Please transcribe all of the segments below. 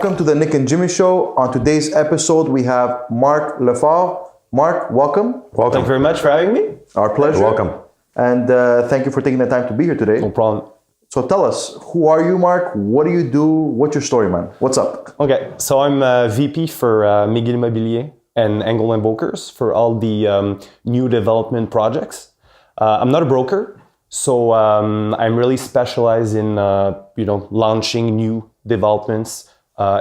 Welcome to the Nick and Jimmy Show. On today's episode, we have Marc Lefort. Marc, welcome. Welcome. Thank you very much for having me. Our pleasure. You're welcome. And thank you for taking the time to be here today. No problem. So tell us, who are you, Marc? What do you do? What's your story, man? What's up? Okay, so I'm VP for McGill Immobilier and Engel and Völkers for all the new development projects. I'm not a broker, so I'm really specialized in launching new developments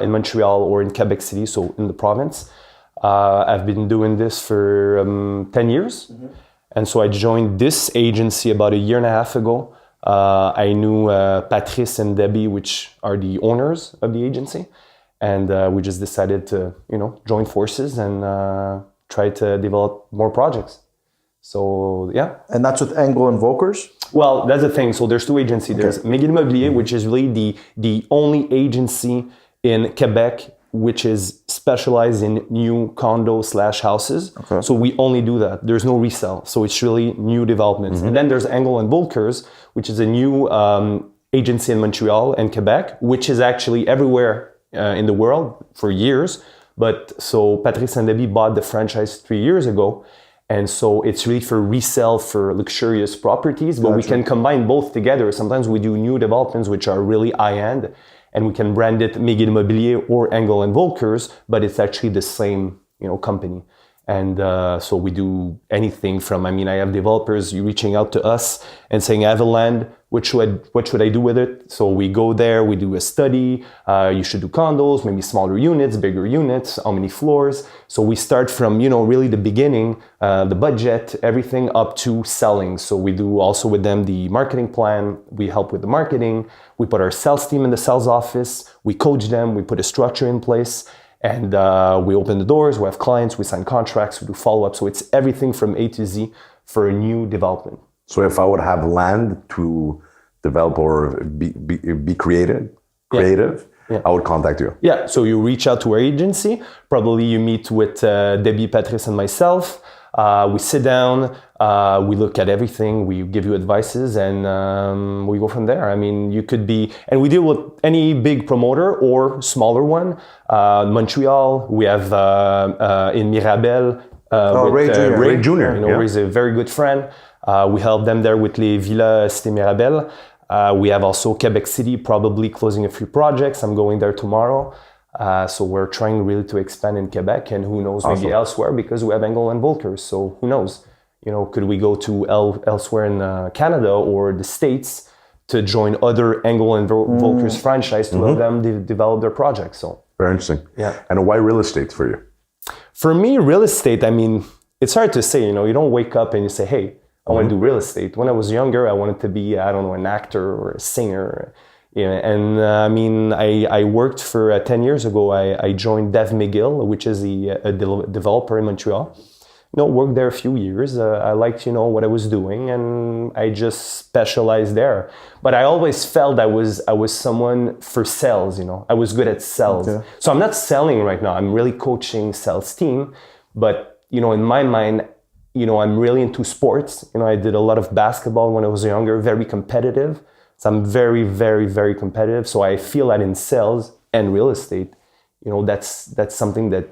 in Montreal or in Quebec City, so in the province. I've been doing this for 10 years. Mm-hmm. And so I joined this agency about a year and a half ago. I knew Patrice and Debbie, which are the owners of the agency. And we just decided to, join forces and try to develop more projects. So, yeah. And that's with Engel and Völkers? Well, that's the thing. So there's two agencies. There's McGill Immobilier, which is really the only agency in Quebec which is specialized in new condos/houses. Okay. So we only do that. There's no resale. So it's really new developments. Mm-hmm. And then there's Engel and Völkers, which is a new agency in Montreal and Quebec, which is actually everywhere in the world for years. But so Patrice and Debbie bought the franchise 3 years ago. And so it's really for resale for luxurious properties, but we can combine both together. Sometimes we do new developments, which are really high-end, and we can brand it McGill Immobilier or Engel and Völkers, but it's actually the same, company. And so we do anything from, I have developers reaching out to us and saying, I have a land, what should I do with it? So we go there, we do a study, you should do condos, maybe smaller units, bigger units, how many floors. So we start from, really the beginning, the budget, everything up to selling. So we do also with them the marketing plan, we help with the marketing, we put our sales team in the sales office, we coach them, we put a structure in place. And we open the doors, we have clients, we sign contracts, we do follow-up. So it's everything from A to Z for a new development. So if I would have land to develop or be creative, I would contact you. Yeah, so you reach out to our agency. Probably you meet with Debbie, Patrice, and myself. We sit down, we look at everything, we give you advices, and we go from there. You could be, and we deal with any big promoter or smaller one. Montreal, we have in Mirabel, Ray Jr. Ray's a very good friend. We help them there with Les Villas Cité Mirabel. We have also Quebec City, probably closing a few projects. I'm going there tomorrow. So we're trying really to expand in Quebec, and who knows, maybe elsewhere, because we have Engel and Völkers. So who knows? Could we go to elsewhere in Canada or the States to join other Engel and Völkers franchise to help them develop their projects? So very interesting. Yeah. And why real estate for you? For me, real estate, it's hard to say. You don't wake up and you say, hey, I want to do real estate. When I was younger, I wanted to be, an actor or a singer. I worked for 10 years ago. I joined McGill, which is a developer in Montreal. Worked there a few years. I liked, what I was doing, and I just specialized there. But I always felt I was someone for sales. I was good at sales. Okay. So I'm not selling right now. I'm really coaching sales team. But in my mind, I'm really into sports. I did a lot of basketball when I was younger, very competitive. So I'm very, very, very competitive. So I feel that in sales and real estate, that's something that,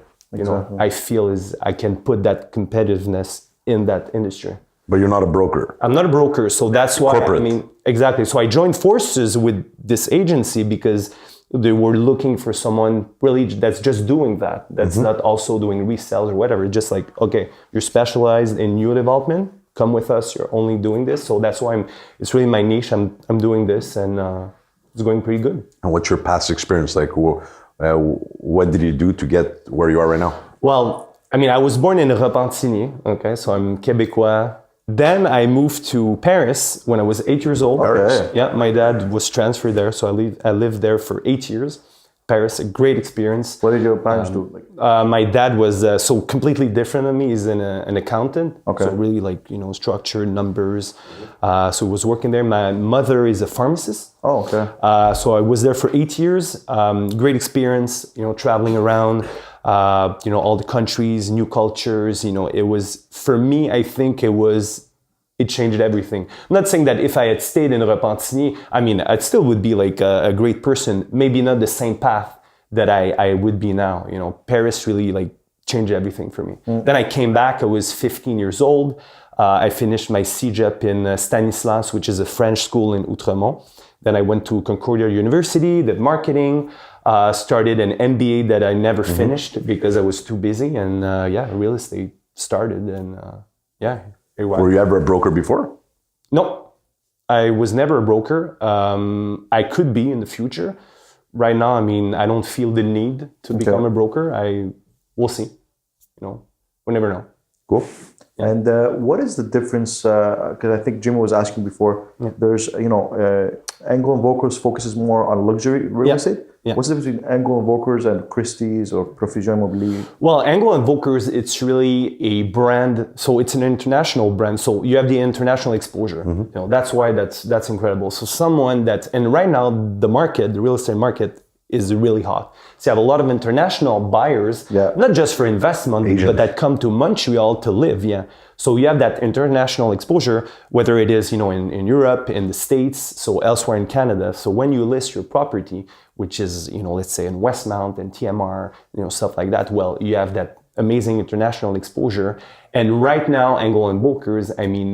I feel is I can put that competitiveness in that industry. But you're not a broker. I'm not a broker. So that's why, corporate. Exactly. So I joined forces with this agency because they were looking for someone really that's just doing that. That's not also doing resales or whatever. Just like, okay, you're specialized in new development. Come with us. You're only doing this. So that's why it's really my niche. I'm doing this, and it's going pretty good. And what's your past experience like? What did you do to get where you are right now? Well, I was born in Repentigny. Okay, so I'm Québécois, Then I moved to Paris when I was 8 years old. Okay. Yeah, my dad was transferred there, so I lived there for 8 years. Paris, a great experience. What did your parents do? My dad was so completely different than me. He's an accountant, Okay. so really like structured numbers. So he was working there. My mother is a pharmacist. Oh, okay. So I was there for 8 years. Great experience. Traveling around. All the countries, new cultures. It was for me. I think it changed everything. I'm not saying that if I had stayed in Repentigny, I still would be like a great person. Maybe not the same path that I would be now. Paris really like changed everything for me. Then I came back. I was 15 years old. I finished my CEGEP in Stanislas, which is a French school in Outremont. Then I went to Concordia University, did marketing, started an MBA that I never finished because I was too busy. And real estate started. And Were you ever a broker before? No, I was never a broker. I could be in the future. Right now, I don't feel the need to become a broker. We'll see. We never know. Cool. Yeah. And what is the difference? Because I think Jim was asking before. Yeah. There's, Engel and Völkers focuses more on luxury real estate. Yeah. What's the difference between Engel and Völkers and Christie's or Profusion Immobilier? Well, Engel and Völkers, it's really a brand. So it's an international brand. So you have the international exposure. Mm-hmm. That's why that's incredible. So and right now the real estate market is really hot. So you have a lot of international buyers, not just for investment, but that come to Montreal to live. Yeah. So you have that international exposure, whether it is, in Europe, in the States, so elsewhere in Canada. So when you list your property, which is, let's say in Westmount and TMR, stuff like that, well, you have that amazing international exposure. And right now, Engel and Völkers,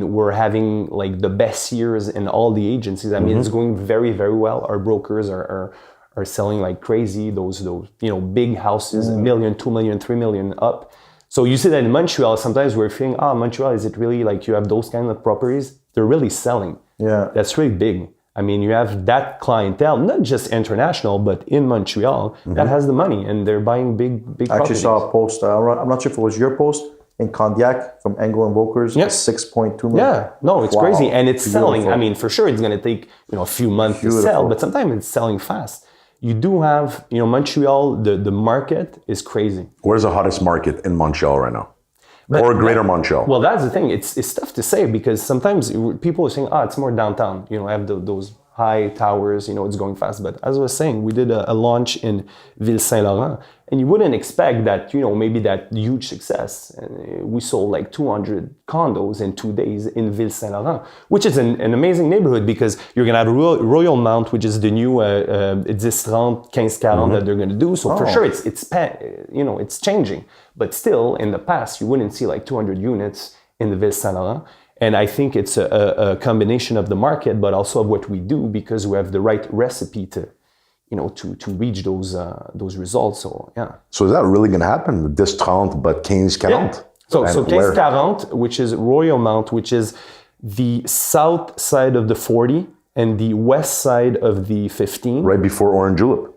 we're having like the best years in all the agencies. It's going very, very well. Our brokers are selling like crazy, those big houses, $1 million, $2 million, $3 million up. So you see that in Montreal, sometimes we're feeling, Montreal, is it really like you have those kind of properties? They're really selling. Yeah. That's really big. You have that clientele, not just international, but in Montreal, that has the money and they're buying big properties. I actually saw a post, I'm not sure if it was your post, in Candiac from Engel and Völkers, 6.2 million. Yeah, no, it's crazy. And it's selling. For sure, it's going to take a few months to sell, but sometimes it's selling fast. You do have, Montreal, the market is crazy. Where's the hottest market in Montreal right now? Or Greater Montreal? Well, that's the thing. It's tough to say because sometimes people are saying, it's more downtown. I have those high towers, it's going fast. But as I was saying, we did a launch in Ville Saint-Laurent and you wouldn't expect that, maybe that huge success. And we sold like 200 condos in 2 days in Ville Saint-Laurent, which is an amazing neighborhood because you're going to have Royal Mount, which is the new 10-30, 15-40 that they're going to do. So for sure, it's changing. But still, in the past, you wouldn't see like 200 units in the Ville Saint-Laurent. And I think it's a combination of the market, but also of what we do because we have the right recipe to reach those results. So yeah. So is that really going to happen? 10-30, but 15-40? Yeah. So 15-40, which is Royal Mount, which is the south side of the 40 and the west side of the 15. Right before Orange Julep.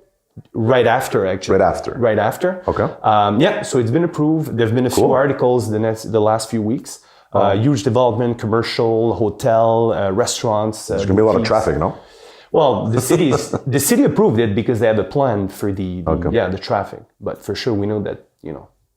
Right after, actually. Right after. Okay. So it's been approved. There've been a few articles the last few weeks. Huge development, commercial, hotel, restaurants. There's going to be a lot of traffic, no? Well, the city approved it because they have a plan for the traffic. But for sure, we know that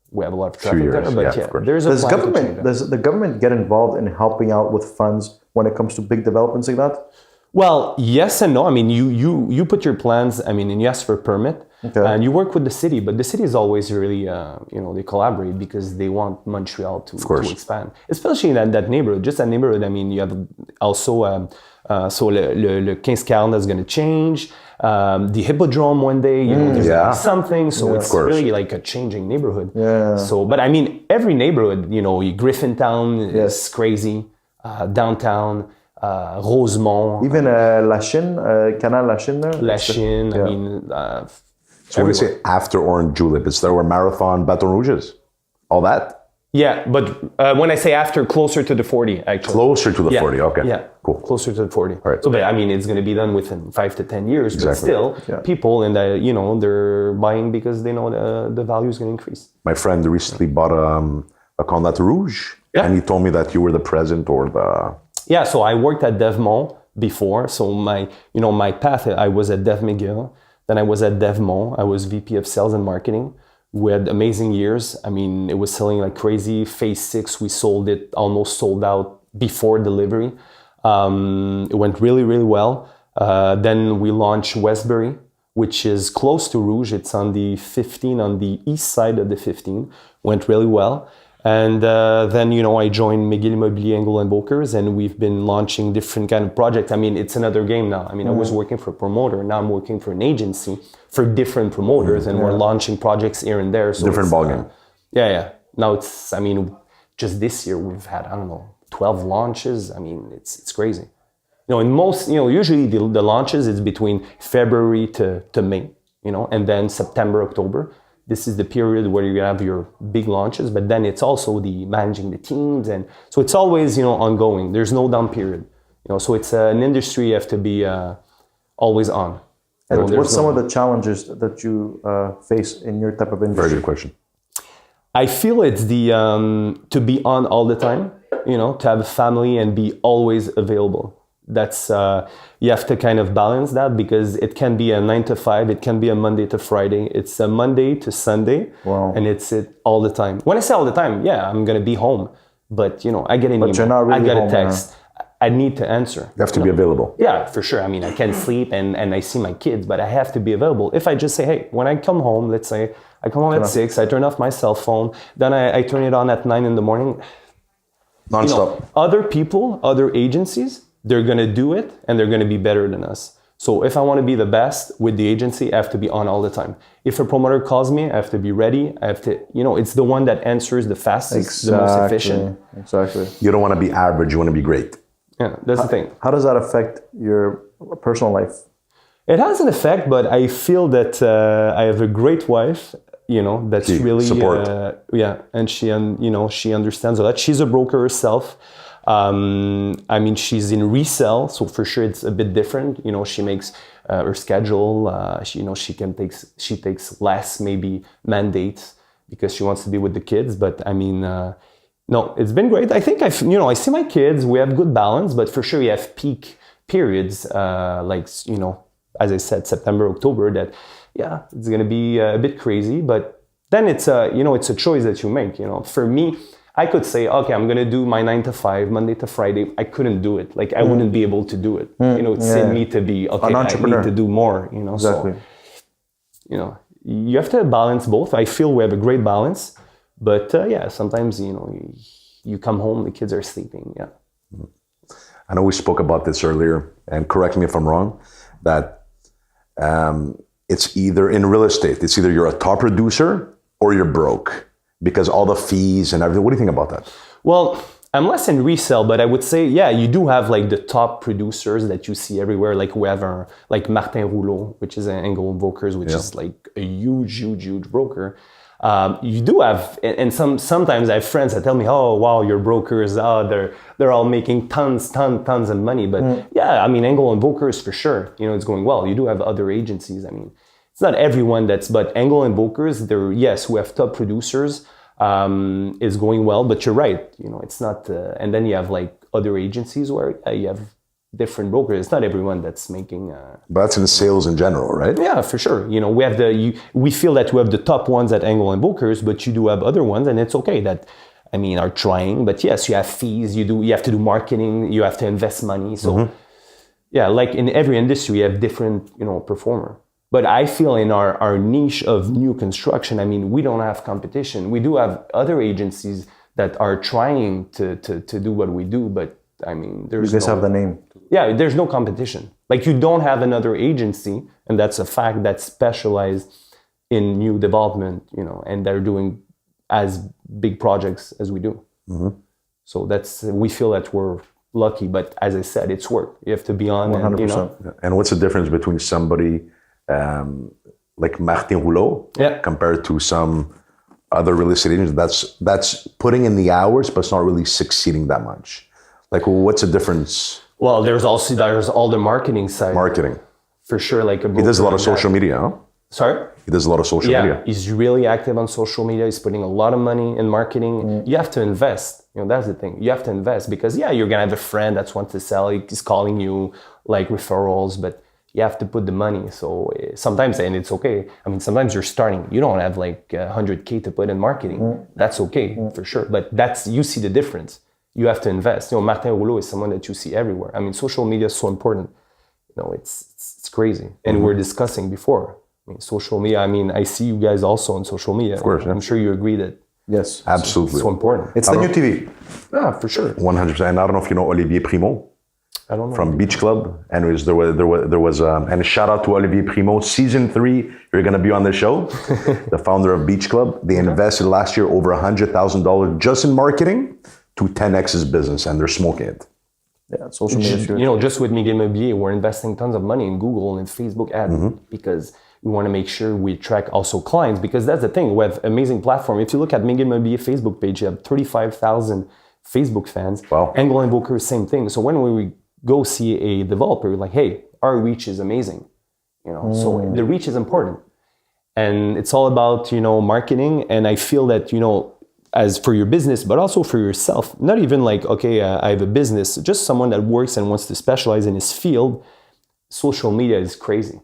we have a lot of traffic there. But there's a plan. Does the government get involved in helping out with funds when it comes to big developments like that? Well, yes and no. You put your plans. And you ask for a permit, and you work with the city. But the city is always really, they collaborate because they want Montreal to expand, especially in that neighborhood. Just that neighborhood. You have also so le 15-40 that's going to change. The Hippodrome one day, there's gonna be something. So it's really like a changing neighborhood. Yeah. So, but every neighborhood, Griffintown is crazy. Downtown. Rosemont. Even Lachine, Canal Lachine there? Lachine, so when you say after Orange Julep, it's there where Marathon, Baton Rouge is? All that? Yeah, but when I say after, closer to the 40, actually. Closer to the 40, okay. Yeah, cool. Closer to the 40. All right. So, but it's going to be done within 5 to 10 years, but still, people, and they're buying because they know the value is going to increase. My friend recently bought a condo at Rouge. Yeah. And you told me that you were the president or the... Yeah, so I worked at DevMont before. So my path, I was at McGill, then I was at DevMont. I was VP of Sales and Marketing. We had amazing years. I mean, it was selling like crazy. Phase 6, we sold it, almost sold out before delivery. It went really, really well. Then we launched Westbury, which is close to Rouge. It's on the 15, on the east side of the 15. Went really well. And then, I joined McGill Immobilier, Engel and Völkers, and we've been launching different kind of projects. I mean, it's another game now. I mean, I was working for a promoter. Now I'm working for an agency for different promoters, and we're launching projects here and there. So different ballgame. Yeah. Now it's, just this year we've had, 12 launches. I mean, it's crazy. In most, usually the launches, it's between February to May, and then September, October. This is the period where you have your big launches, but then it's also the managing the teams. And so it's always, ongoing. There's no down period, so it's an industry you have to be always on. And what's some of the challenges that you face in your type of industry? Very good question. I feel it's the to be on all the time, to have a family and be always available. That's you have to kind of balance that, because it can be a 9 to 5, it can be a Monday to Friday, it's a Monday to Sunday. Wow. And it's it all the time. When I say all the time, yeah, I'm gonna be home, but I get an email, you're not really I get home, a text, I need to answer. You have to be available. Yeah, for sure. I can sleep and I see my kids, but I have to be available. If I just say, hey, when I come home, let's say I come home at 6, I turn off my cell phone, then I turn it on at 9 in the morning. Non-stop. Other people, other agencies, they're going to do it and they're going to be better than us. So if I want to be the best with the agency, I have to be on all the time. If a promoter calls me, I have to be ready. I have to, it's the one that answers the fastest, the most efficient. Exactly. You don't want to be average, you want to be great. Yeah, that's the thing. How does that affect your personal life? It has an effect, but I feel that I have a great wife, that's really support. And she understands a lot. She's a broker herself. She's in resale, so for sure it's a bit different. She makes her schedule. She takes less maybe mandates because she wants to be with the kids. But no, it's been great. I think I see my kids. We have good balance, but for sure you have peak periods as I said, September, October. That it's gonna be a bit crazy, but then it's a choice that you make. For me, I could say, okay, I'm gonna do my 9 to 5, Monday to Friday. I couldn't do it. I wouldn't be able to do it. It's in me to be an entrepreneur. I need to do more. Exactly. So, you have to balance both. I feel we have a great balance, but sometimes you come home, the kids are sleeping. Yeah. I know we spoke about this earlier, and correct me if I'm wrong, that it's either in real estate, it's either you're a top producer or you're broke, because all the fees and everything. What do you think about that? Well, I'm less in resale, but I would say, you do have the top producers that you see everywhere, like whoever, like Martin Rouleau, which is an Engel Völkers, which is a huge broker. You do have, and sometimes I have friends that tell me, oh, wow, your brokers, they're all making tons of money. But Engel and Völkers for sure, it's going well. You do have other agencies. It's not everyone but Engel and Völkers, who have top producers, is going well. But you're right, it's not, and then you have other agencies where you have different brokers. It's not everyone that's making. But that's in sales in general, right? Yeah, for sure. We have we feel that we have the top ones at Engel and Völkers, but you do have other ones, and it's okay that are trying. But yes, you have fees. You have to do marketing. You have to invest money. So in every industry, you have different performer. But I feel in our niche of new construction, we don't have competition. We do have other agencies that are trying to do what we do, but there's you guys have the name. Yeah, there's no competition. You don't have another agency, and that's a fact, that's specialized in new development, and they're doing as big projects as we do. Mm-hmm. So we feel that we're lucky, but as I said, it's work. You have to be on. 100%. And what's the difference between somebody like Martin Rouleau compared to some other real estate agents that's putting in the hours, but it's not really succeeding that much? What's the difference? Well, there's all the marketing side. Marketing. For sure. He does a lot of social media, huh? Sorry? He does a lot of social media. He's really active on social media. He's putting a lot of money in marketing. You have to invest. That's the thing. You have to invest because you're gonna have a friend that wants to sell. He's calling you like referrals, but you have to put the money. So sometimes, and it's okay. I mean, sometimes you're starting. You don't have like 100K to put in marketing. That's okay for sure. But you see the difference. You have to invest. Martin Rouleau is someone that you see everywhere. I mean, social media is so important. It's crazy. And we're discussing before. I mean, social media. I mean, I see you guys also on social media. Of course, I'm sure you agree that. Yes, absolutely. It's so important. It's the new TV. Yeah, for sure. 100%. And I don't know if you know Olivier Primo. I don't know. From Beach Club. Anyways, there was and a shout out to Olivier Primo. Season 3, you're going to be on the show. The founder of Beach Club. They invested last year over $100,000 just in marketing to 10x his business, and they're smoking it. Yeah, social media. Just with McGill Immobilier, we're investing tons of money in Google and Facebook ads because we want to make sure we track also clients, because that's the thing. We have amazing platform. If you look at McGill Immobilier Facebook page, you have 35,000 Facebook fans. Wow. Engel and Völkers, same thing. So when we go see a developer, we're like, hey, our reach is amazing. So the reach is important. And it's all about, marketing. And I feel that, as for your business, but also for yourself, not even like, okay, I have a business, just someone that works and wants to specialize in his field, social media is crazy.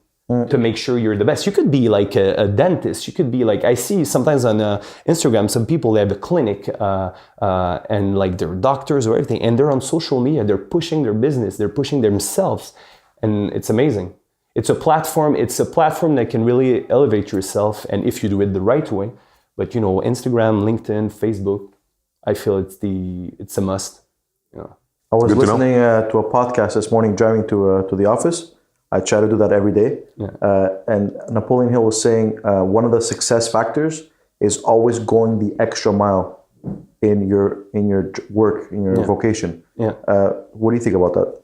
To make sure you're the best. You could be like a dentist. You could be like, I see sometimes on Instagram, some people, they have a clinic and like they're doctors or everything, and they're on social media. They're pushing their business. They're pushing themselves. And it's amazing. It's a platform. It's a platform that can really elevate yourself. And if you do it the right way, but Instagram, LinkedIn, Facebook, I feel it's a must. I was listening to a podcast this morning driving to the office. I try to do that every day. And Napoleon Hill was saying one of the success factors is always going the extra mile in your work, in your vocation. What do you think about that?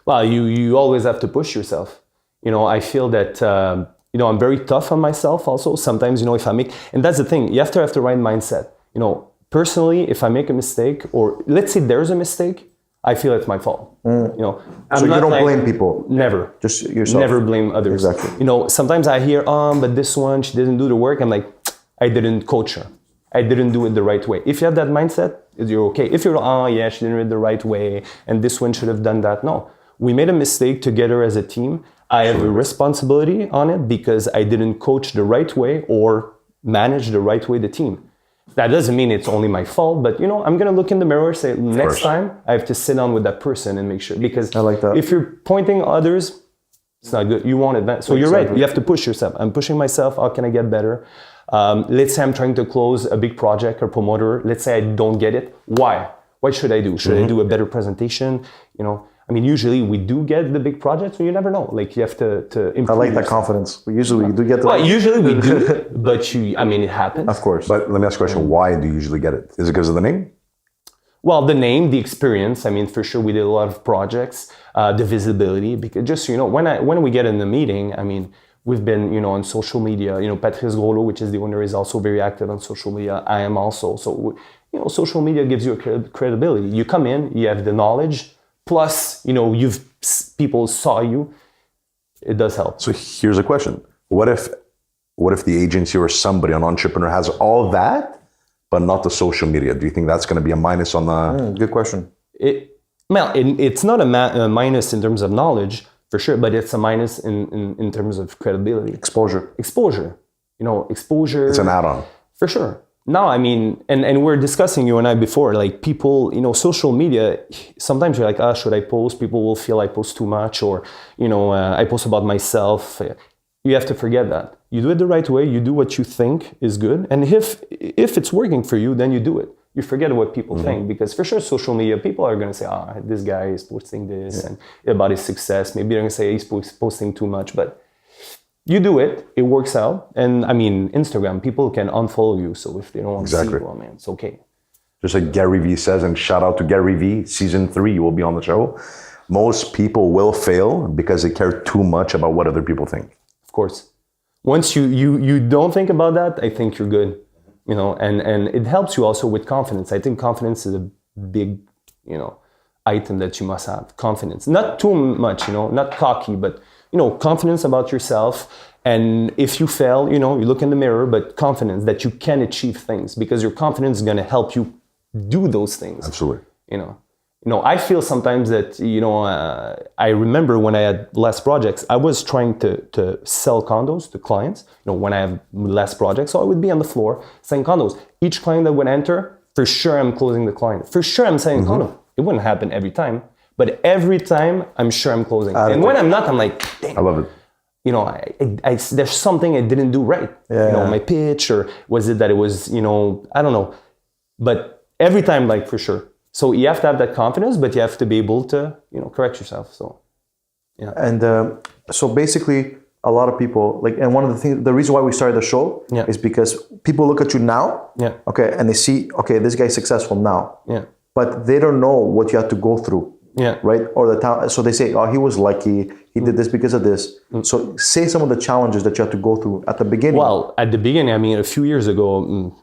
Well, you always have to push yourself. I feel that I'm very tough on myself also. Sometimes, if I make, and that's the thing, you have to have the right mindset. Personally, if I make a mistake, or let's say there's a mistake, I feel it's my fault. So you don't blame people? Never. Just yourself? Never blame others. Exactly. Sometimes I hear, but this one, she didn't do the work. I'm like, I didn't coach her. I didn't do it the right way. If you have that mindset, you're okay. If you're, she didn't do it the right way, and this one should have done that. No. We made a mistake together as a team. I have a responsibility on it because I didn't coach the right way or manage the right way the team. That doesn't mean it's only my fault, but I'm gonna look in the mirror and say, next time I have to sit down with that person and make sure, because I like that. If you're pointing others, it's not good. You won't advance. So you're right. You have to push yourself. I'm pushing myself. How can I get better? Let's say I'm trying to close a big project or promoter. Let's say I don't get it. Why? What should I do? Should I do a better presentation? Usually we do get the big projects, but you never know. Like you have to improve. I like that confidence. Usually we do get the... Well, usually we do, but it happens. Of course. But let me ask a question. Why do you usually get it? Is it because of the name? Well, the name, the experience. For sure we did a lot of projects, the visibility, because just, when we get in the meeting, we've been, on social media, Patrice Groslo, which is the owner, is also very active on social media. I am also. So, social media gives you a credibility. You come in, you have the knowledge, plus, people saw you. It does help. So here's a question. What if the agency or somebody, an entrepreneur, has all that, but not the social media? Do you think that's going to be a minus on the... Good question. It's not a minus in terms of knowledge, for sure, but it's a minus in terms of credibility. Exposure. Exposure. It's an add-on. For sure. No, and we're discussing, you and I before, like people, social media, sometimes you're like, should I post? People will feel I post too much, or, I post about myself. You have to forget that. You do it the right way. You do what you think is good. And if it's working for you, then you do it. You forget what people think, because for sure, social media, people are going to say, this guy is posting this and about his success. Maybe they're going to say he's posting too much, but you do it, it works out. And Instagram, people can unfollow you. So if they don't want to see you, it's okay. Just like Gary Vee says, and shout out to Gary Vee, season 3, you will be on the show. Most people will fail because they care too much about what other people think. Of course. Once you don't think about that, I think you're good. And it helps you also with confidence. I think confidence is a big, item that you must have. Confidence. Not too much, not cocky, but confidence about yourself. And if you fail, you look in the mirror, but confidence that you can achieve things, because your confidence is going to help you do those things. Absolutely. I feel sometimes that, I remember when I had less projects, I was trying to sell condos to clients, when I have less projects. So I would be on the floor selling condos. Each client that would enter, for sure I'm closing the client. For sure I'm selling condo. It wouldn't happen every time, but every time I'm sure I'm closing. And when I'm not, I'm like, dang. I love it. There's something I didn't do right. My pitch, or was it that it was, I don't know. But every time, like, for sure. So you have to have that confidence, but you have to be able to, correct yourself. So, yeah. And so basically, a lot of people, and one of the things, the reason why we started the show is because people look at you now, okay, and they see, okay, this guy's successful now, but they don't know what you have to go through, right? Or the town. So they say, oh, he was lucky, he did this because of this. So say some of the challenges that you have to go through at the beginning. Well, at the beginning, a few years ago,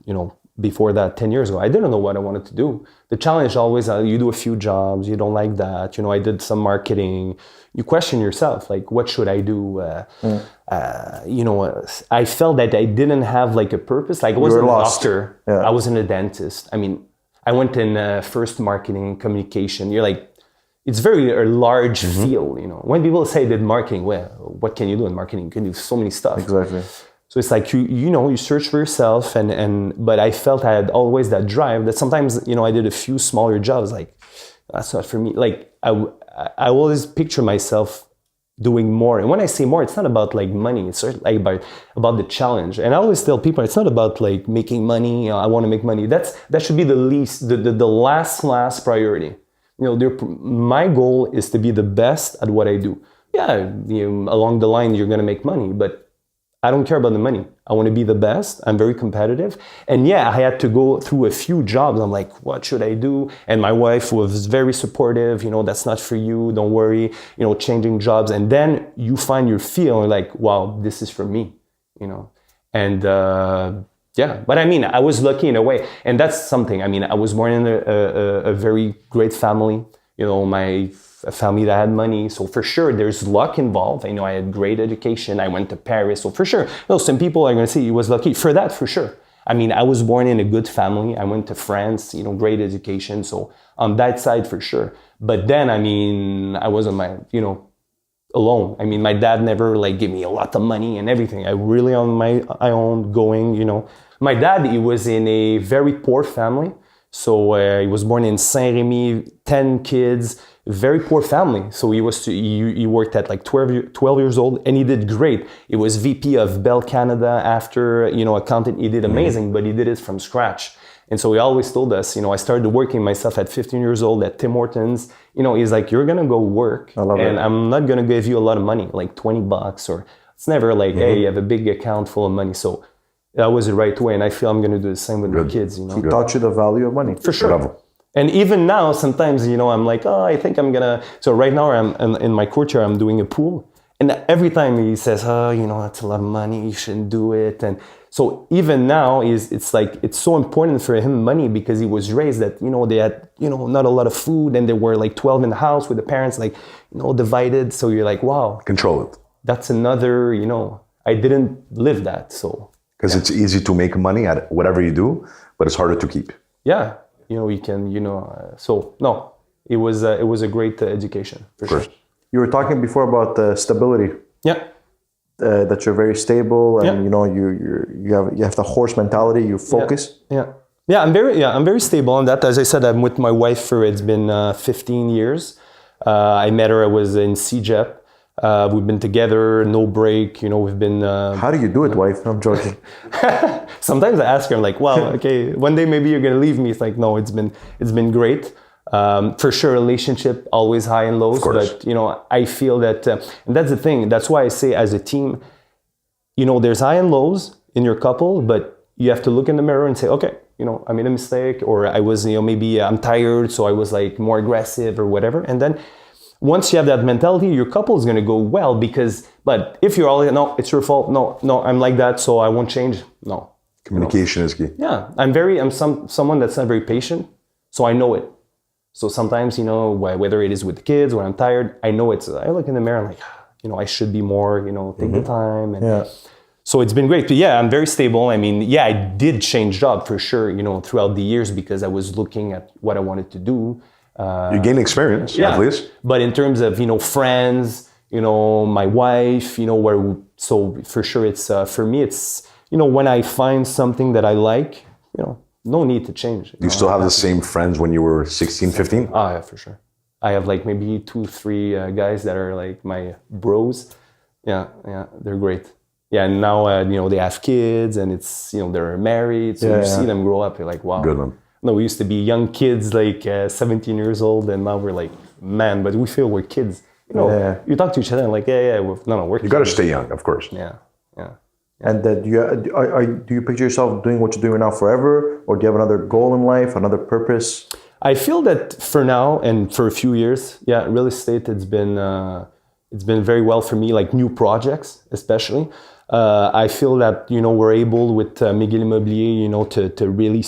before that, 10 years ago, I didn't know what I wanted to do. The challenge always, you do a few jobs, you don't like that. I did some marketing. You question yourself, like, what should I do? I felt that I didn't have like a purpose. Like, I wasn't a doctor. I wasn't a dentist. I went in first marketing, communication. You're like, it's a large field, When people say that marketing, well, what can you do in marketing? You can do so many stuff. Exactly. So it's like, you search for yourself, but I felt I had always that drive that sometimes, I did a few smaller jobs, like, that's not for me. Like, I always picture myself doing more. And when I say more, it's not about like money, it's like about the challenge. And I always tell people, it's not about like making money, I want to make money. That should be the last priority. My goal is to be the best at what I do. Yeah, along the line, you're going to make money, but I don't care about the money. I want to be the best. I'm very competitive. And yeah, I had to go through a few jobs. I'm like, what should I do? And my wife was very supportive. That's not for you. Don't worry. Changing jobs. And then you find your feel, like, wow, this is for me. And but I was lucky in a way. And that's something. I was born in a very great family. A family that had money. So for sure, there's luck involved. I had great education. I went to Paris. So for sure, some people are going to say he was lucky. For that, for sure. I was born in a good family. I went to France, great education. So on that side, for sure. But then, I wasn't alone. My dad never gave me a lot of money and everything. I really on my own going, My dad, he was in a very poor family. So he was born in Saint-Rémy, 10 kids, very poor family. So he worked at 12 years old, and he did great. He was VP of Bell Canada after, accountant. He did amazing, but he did it from scratch. And so he always told us, I started working myself at 15 years old at Tim Hortons. He's like, you're going to go work and I'm not going to give you a lot of money, like $20 or it's never like, hey, you have a big account full of money. So that was the right way. And I feel I'm going to do the same with my kids, He taught you the value of money. For sure. Bravo. And even now, sometimes, I'm like, oh, I think I'm going to. So right now, I'm in my courtyard, I'm doing a pool. And every time he says, oh, that's a lot of money, you shouldn't do it. And so even now, it's so important for him, money, because he was raised that, they had, not a lot of food. And there were 12 in the house with the parents, divided. So you're like, wow. Control it. That's another, I didn't live that. So. Because it's easy to make money at whatever you do, but it's harder to keep. Yeah. You can, so no, it was a great education for sure. You were talking before about stability. Yeah. That you're very stable and you have the horse mentality. You focus. Yeah. I'm very stable on that. As I said, I'm with my wife for it's been 15 years. I met her. I was in CJEP. We've been together, no break. We've been. How do you do it, wife? I'm joking. Sometimes I ask her, I'm like, well, okay, one day maybe you're gonna leave me. It's like, no, it's been great. For sure, relationship always high and lows. But I feel that, and that's the thing. That's why I say, as a team, there's high and lows in your couple, but you have to look in the mirror and say, okay, I made a mistake, or I was, maybe I'm tired, so I was more aggressive or whatever, and then. Once you have that mentality, your couple is going to go well but if you're all, no, it's your fault. No, I'm like that, so I won't change. No. Communication is key. Yeah. I'm someone that's not very patient, so I know it. So sometimes, whether it is with the kids, when I'm tired, I know I look in the mirror, I'm like, I should be more, take the time. And so it's been great. But yeah, I'm very stable. I mean, yeah, I did change job for sure, throughout the years because I was looking at what I wanted to do. You gain experience, at least. But in terms of, friends, my wife, so for sure it's, for me, it's, when I find something that I like, no need to change. Do you still have the same friends when you were 16, 15? Oh, yeah, for sure. I have like maybe 2, 3 guys that are like my bros. Yeah, they're great. Yeah, and now, they have kids and it's, they're married. So you see them grow up, you're like, wow. Good one. No, we used to be young kids, like 17 years old, and now we're like, man, but we feel we're kids. You talk to each other and like, we're kids. You got to stay young, of course. Yeah. And do you picture yourself doing what you're doing now forever, or do you have another goal in life, another purpose? I feel that for now and for a few years, real estate it's been very well for me, like new projects especially. I feel that we're able with McGill Immobilier, to really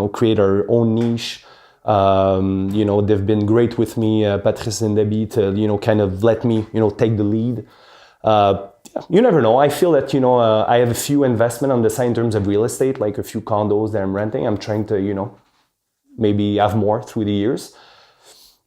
create our own niche. They've been great with me, Patrice and Debbie, to kind of let me take the lead. You never know. I feel that I have a few investment on the side in terms of real estate, like a few condos that I'm renting. I'm trying to maybe have more through the years.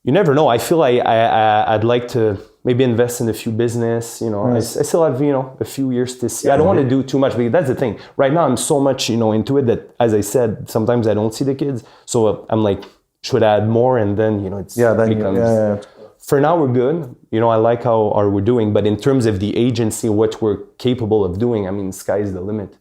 You never know. I feel I'd like to maybe invest in a few business. I still have a few years to see. I don't want to do too much, but that's the thing. Right now I'm so much into it that, as I said, sometimes I don't see the kids. So I'm like, should I add more? And then For now we're good. I like how we're doing, but in terms of the agency, what we're capable of doing, I mean, sky's the limit.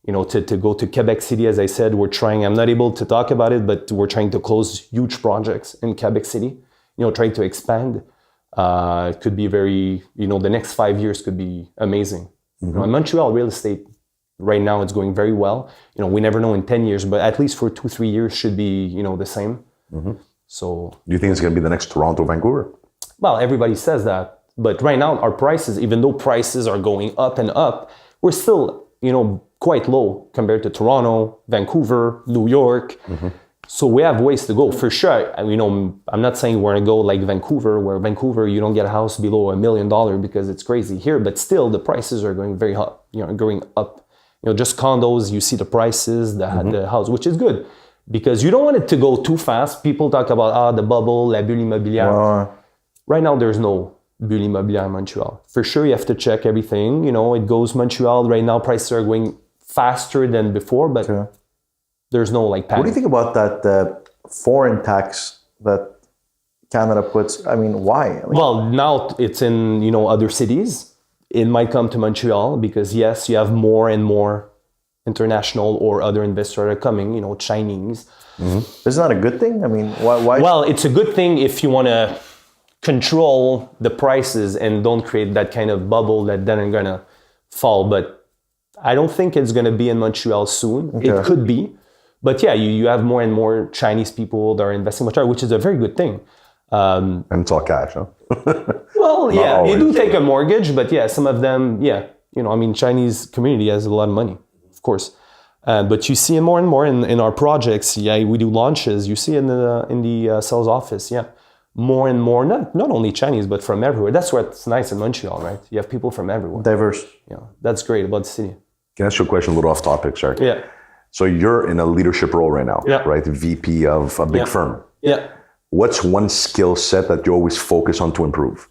To go to Quebec City, as I said, we're trying. I'm not able to talk about it, but we're trying to close huge projects in Quebec City. Trying to expand. It could be very, the next 5 years could be amazing. In Montreal, real estate right now it's going very well. We never know in 10 years, but at least for 2-3 years should be, the same. So, do you think it's going to be the next Toronto, Vancouver? Well, everybody says that, but right now our prices, even though prices are going up and up, we're still, quite low compared to Toronto, Vancouver, New York. So we have ways to go for sure. I'm not saying we're gonna go like Vancouver, where Vancouver you don't get a house below $1 million because it's crazy here, but still the prices are going very up. Going up. Just condos, you see the prices, the house, which is good because you don't want it to go too fast. People talk about the bubble, la bulle immobilière. Right now, there's no bulle immobilière in Montreal. For sure, you have to check everything. It goes Montreal right now. Prices are going faster than before, but there's no like panic. What do you think about that foreign tax that Canada puts? I mean, why? Well, now it's in other cities. It might come to Montreal because yes, you have more and more international or other investors are coming. Chinese. Isn't that a good thing? I mean, why? Well, it's a good thing if you want to control the prices and don't create that kind of bubble that then are gonna fall. But I don't think it's gonna be in Montreal soon. Okay. It could be. But yeah, you have more and more Chinese people that are investing in Montreal, which is a very good thing. And it's all cash, huh? Well, yeah, you do take a mortgage, but yeah, some of them, Chinese community has a lot of money, of course. But you see it more and more in our projects. Yeah, we do launches. You see it in the sales office. Yeah, more and more, not only Chinese, but from everywhere. That's what's nice in Montreal, right? You have people from everywhere. Diverse. Yeah, that's great about the city. Can I ask you a question a little off topic, sorry? Yeah. So you're in a leadership role right now, right? VP of a big firm. Yeah. What's one skill set that you always focus on to improve?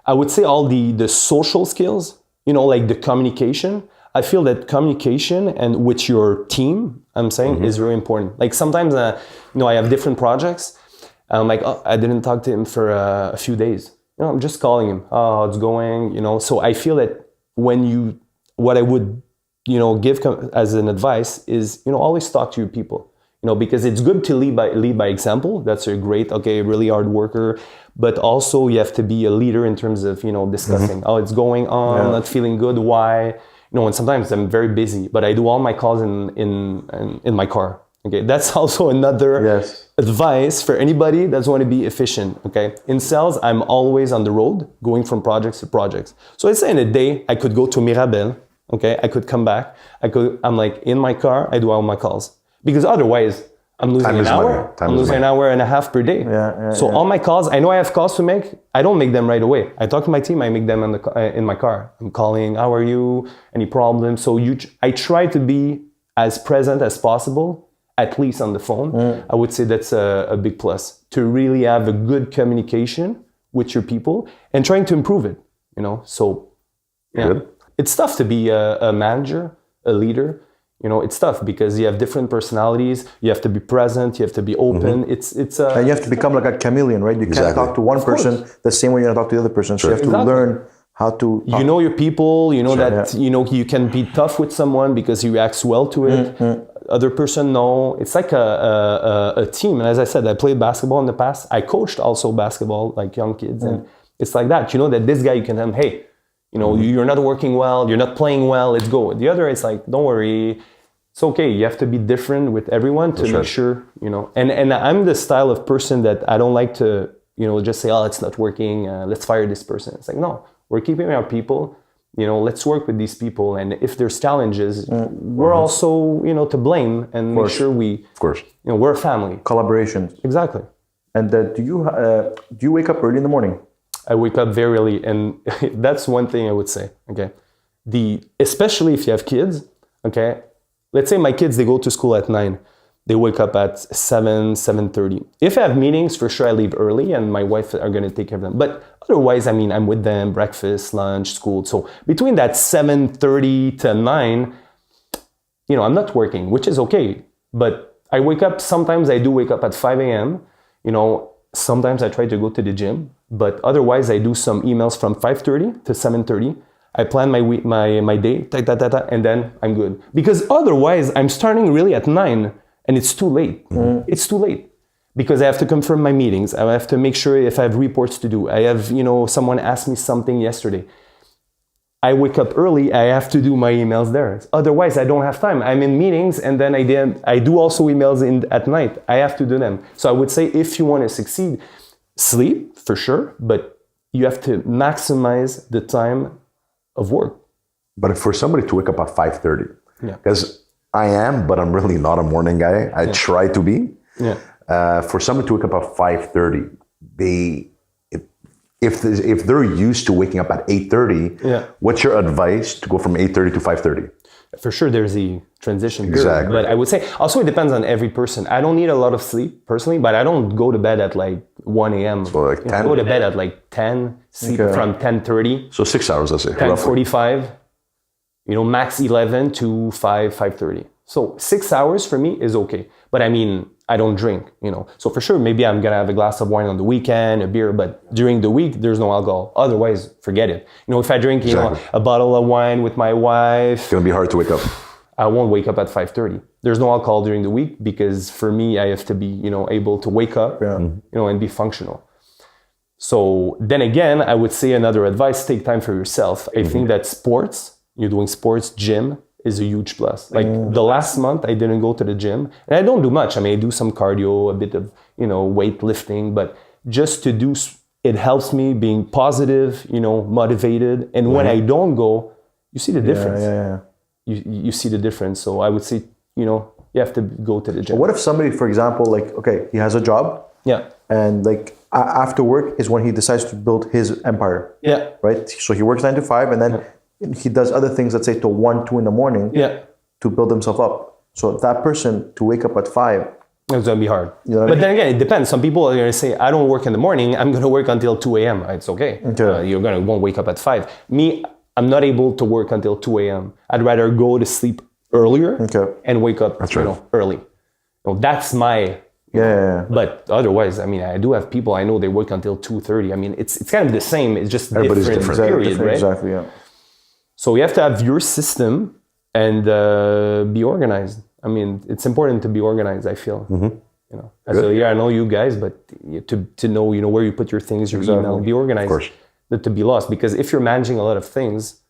I would say all the social skills, like the communication. I feel that communication and with your team, I'm saying, is very important. Like sometimes, I have different projects. I'm like, I didn't talk to him for a few days. I'm just calling him. Oh, how's it going? So I feel that what I would, give as an advice is, always talk to your people. Because it's good to lead by example. That's a great, really hard worker. But also you have to be a leader in terms of, discussing, oh, it's going on, not feeling good, why? And sometimes I'm very busy, but I do all my calls in my car. Okay, that's also another advice for anybody that's want to be efficient. Okay, in sales, I'm always on the road, going from projects to projects. So let's say in a day, I could go to Mirabel. Okay, I could come back. I'm like in my car, I do all my calls. Because otherwise, I'm losing Time an is hour. money. Time I'm is losing money. an hour and a half per day. So all my calls, I know I have calls to make. I don't make them right away. I talk to my team. I make them in my car. I'm calling. How are you? Any problems? So I try to be as present as possible, at least on the phone. I would say that's a big plus, to really have a good communication with your people and trying to improve it. So Good. it's tough to be a manager, a leader. It's tough because you have different personalities. You have to be present. You have to be open. It's And you have to become like a chameleon, right? You can't talk to one person the same way you're gonna talk to the other person. So you have to learn how to talk. You know your people. You know that you can be tough with someone because he reacts well to it. Other person, no. It's like a team. And as I said, I played basketball in the past. I coached also basketball, like young kids, and it's like that. You know that this guy, you can tell him, hey, you're not working well. You're not playing well. Let's go. The other is like, don't worry. It's okay. You have to be different with everyone to make sure, And I'm the style of person that I don't like to, just say, oh, it's not working. Let's fire this person. It's like, no, we're keeping our people. Let's work with these people. And if there's challenges, we're also, to blame and make sure Of course. we're a family. Collaboration. Exactly. And do you wake up early in the morning? I wake up very early, and that's one thing I would say. Okay, especially if you have kids. Okay, let's say my kids, they go to school at 9. They wake up at 7:30. If I have meetings, for sure I leave early, and my wife are gonna take care of them. But otherwise, I'm with them, breakfast, lunch, school. So between that 7:30 to 9, I'm not working, which is okay. But I wake up. Sometimes I do wake up at 5 a.m. Sometimes I try to go to the gym, but otherwise I do some emails from 5:30 to 7:30. I plan my week, my day, and then I'm good. Because otherwise I'm starting really at 9 and it's too late. It's too late because I have to confirm my meetings. I have to make sure if I have reports to do. I have, someone asked me something yesterday. I wake up early, I have to do my emails there. Otherwise, I don't have time. I'm in meetings and then I do also emails at night. I have to do them. So I would say if you want to succeed, sleep for sure, but you have to maximize the time of work. But for somebody to wake up at 5:30, because I am, but I'm really not a morning guy. I try to be. For somebody to wake up at 5:30, if they're used to waking up at 8:30, what's your advice to go from 8:30 to 5:30? For sure, there's a transition period. Exactly. But I would say also it depends on every person. I don't need a lot of sleep personally, but I don't go to bed at like 1 a.m. So like 10? I go to bed at like 10, sleep from 10:30. So 6 hours, let's say. 10:45, max 11 to 5:30. So 6 hours for me is okay. But I don't drink, So for sure, maybe I'm gonna have a glass of wine on the weekend, a beer, but during the week, there's no alcohol. Otherwise, forget it. If I drink, a bottle of wine with my wife, It's gonna be hard to wake up. I won't wake up at 5:30. There's no alcohol during the week because for me, I have to be, able to wake up, and be functional. So then again, I would say another advice, take time for yourself. I think that you're doing sports, gym, is a huge plus. Like the last month, I didn't go to the gym. And I don't do much. I do some cardio, a bit of, weightlifting, but just to do, it helps me being positive, motivated. And when I don't go, you see the difference. You see the difference. So I would say, you have to go to the gym. But what if somebody, for example, he has a job. And after work is when he decides to build his empire. Right? So he works 9 to 5 and then he does other things, let's say to 1, 2 in the morning to build himself up. So that person to wake up at 5. It's going to be hard. But then again, it depends. Some people are going to say, I don't work in the morning. I'm going to work until 2 a.m. It's okay. Won't wake up at 5. Me, I'm not able to work until 2 a.m. I'd rather go to sleep earlier and wake up early. That's my... But otherwise, I do have people, I know they work until 2:30. It's kind of the same. It's just Everybody's different period, right? Exactly, yeah. So you have to have your system and be organized. It's important to be organized, I feel. As a leader, I know you guys, but to know, where you put your things, your email, be organized. Of course. Not to be lost. Because if you're managing a lot of things,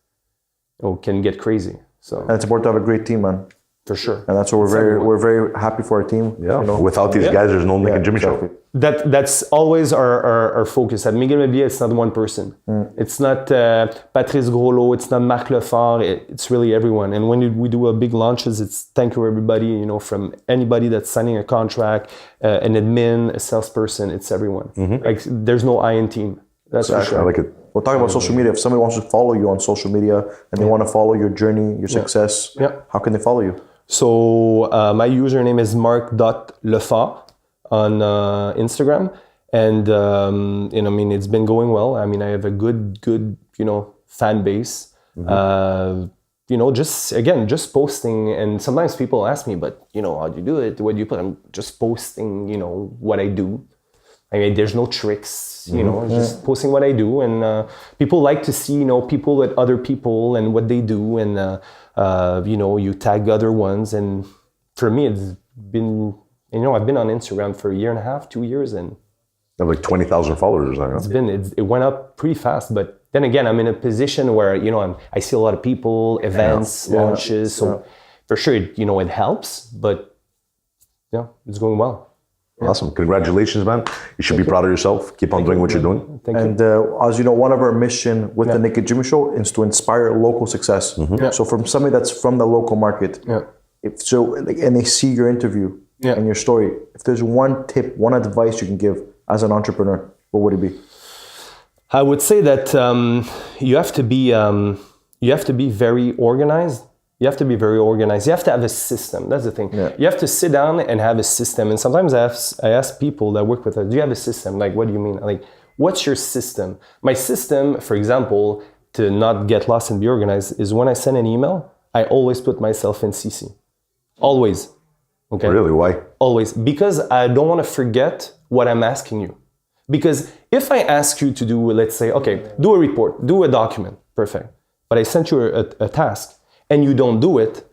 it can get crazy. So and it's important to have a great team, man. For sure. And that's what we're very happy for our team. Yeah. Without these guys, there's no Nick and Jimmy show. That's always our focus. At McGill Immobilier, it's not one person. It's not Patrice Groslo, it's not Marc Lefort, it's really everyone. And when we do a big launches, it's thank you everybody, you know, from anybody that's signing a contract, an admin, a salesperson, it's everyone. Like there's no I in team. That's for sure. I like it. We're talking about social media. If somebody wants to follow you on social media and they want to follow your journey, your success, how can they follow you? So my username is marc.lefort on Instagram, and you know, I mean, it's been going well. I mean, I have a good, you know, fan base. You know, just posting, and sometimes people ask me, but you know, how do you do it? What do you put? I'm just posting, you know, what I do. I mean, there's no tricks, you know, just posting what I do, and people like to see, you know, people with other people and what they do, and you know, you tag other ones, and for me, it's been, you know, I've been on Instagram for a year and a half, 2 years, and I have like 20,000 followers or something. It went up pretty fast, but then again, I'm in a position where, you know, I see a lot of people, events, launches, so for sure, you know, it helps, but yeah, it's going well. Awesome. Congratulations, man. You should be proud of yourself. Keep on doing what you're doing. Thank you. And as you know, one of our mission with the Nick and Jimmy Show is to inspire local success. So from somebody that's from the local market, and they see your interview and your story, if there's one tip, one advice you can give as an entrepreneur, what would it be? I would say that you have to be very organized. You have to be very organized. You have to have a system. That's the thing. You have to sit down and have a system. And sometimes I ask people that work with us, do you have a system? Like, what do you mean? Like, what's your system? My system, for example, to not get lost and be organized, is when I send an email, I always put myself in CC. Always. Okay. Really? Why? Always. Because I don't want to forget what I'm asking you. Because if I ask you to do, let's say, okay, do a report, do a document, perfect. But I sent you a task, and you don't do it,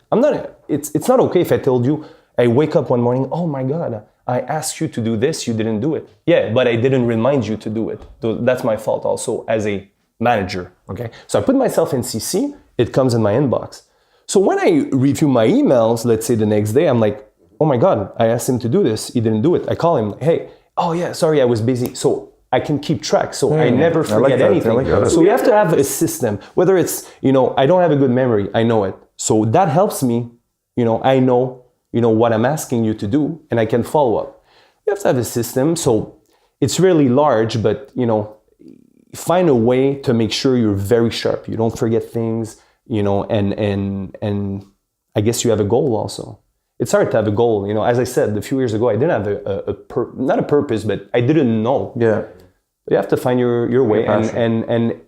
it's not okay if I told you, I wake up one morning, oh my God, I asked you to do this, you didn't do it. Yeah, but I didn't remind you to do it. So that's my fault also as a manager, okay? So I put myself in CC, it comes in my inbox. So when I review my emails, let's say the next day, I'm like, oh my God, I asked him to do this, he didn't do it. I call him, hey, oh yeah, sorry, I was busy. So I can keep track, so I never forget anything. So you have to have a system, whether it's, you know, I don't have a good memory, I know it. So that helps me, you know, I know, you know, what I'm asking you to do, and I can follow up. You have to have a system, so it's really large, but, you know, find a way to make sure you're very sharp. You don't forget things, you know, and I guess you have a goal also. It's hard to have a goal, you know. As I said, a few years ago, I didn't have not a purpose, but I didn't know. Yeah. But you have to find your way, and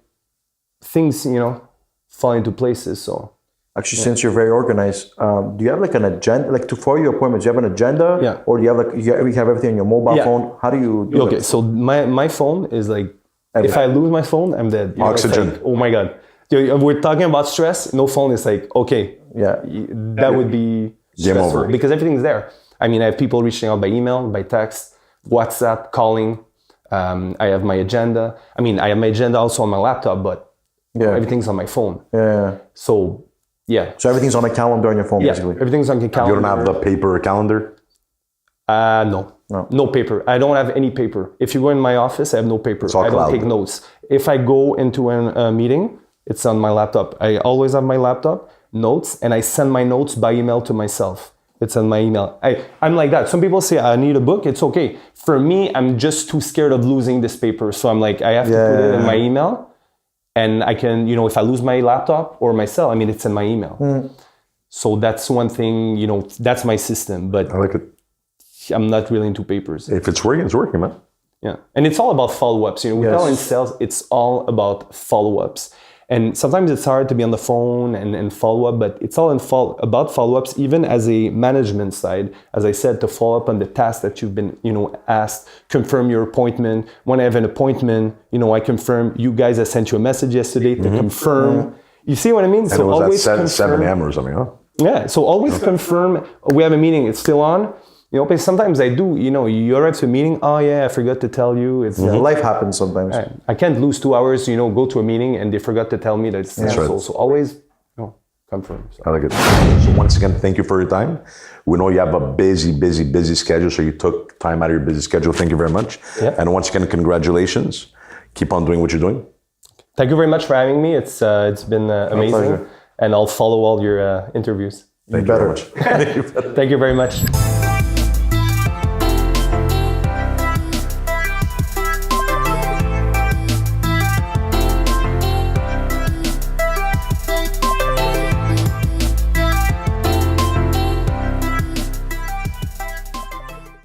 things, you know, fall into places. So actually, since you're very organized, do you have like an agenda, like for your appointments? Do you have an agenda? Yeah. Or do you have like you have everything on your mobile phone? How do you do Okay, so my phone is like, if I lose my phone, I'm dead. You Oxygen. know, like, oh my God. We're talking about stress. No phone is like, okay. Yeah. That would be stressful because everything's there. I mean, I have people reaching out by email, by text, WhatsApp, calling. I have my agenda. I mean, I have my agenda also on my laptop, but everything's on my phone. Yeah. So, yeah. So everything's on a calendar on your phone, basically. Everything's on the calendar. You don't have the paper calendar? No paper. I don't have any paper. If you go in my office, I have no paper. I don't take notes. If I go into a meeting, it's on my laptop. I always have my laptop, notes, and I send my notes by email to myself. It's on my email. I'm like that. Some people say, I need a book. It's okay. For me, I'm just too scared of losing this paper. So I'm like, I have to put it in my email. And I can, you know, if I lose my laptop or my cell, I mean, it's in my email. So that's one thing, you know, that's my system. But I like it. I'm not really into papers. If it's working, it's working, man. Yeah. And it's all about follow-ups. You know, we tell in sales, it's all about follow-ups. And sometimes it's hard to be on the phone and follow up, but it's all about follow-ups, even as a management side. As I said, to follow up on the tasks that you've been, you know, asked, confirm your appointment. When I have an appointment, you know, I confirm. You guys, I sent you a message yesterday to confirm. You see what I mean? And so it was always at 7 a.m. or something, huh? Yeah. So always confirm. We have a meeting. It's still on. You know, but sometimes I do, you know, you arrive to a meeting, oh yeah, I forgot to tell you. It's life happens sometimes. I can't lose 2 hours, you know, go to a meeting and they forgot to tell me that it's canceled. So always, you know, confirm. So. I like it. So once again, thank you for your time. We know you have a busy schedule, so you took time out of your busy schedule. Thank you very much. Yeah. And once again, congratulations. Keep on doing what you're doing. Thank you very much for having me. It's been amazing, pleasure. and I'll follow all your interviews. Thank you very much. Thank you very much.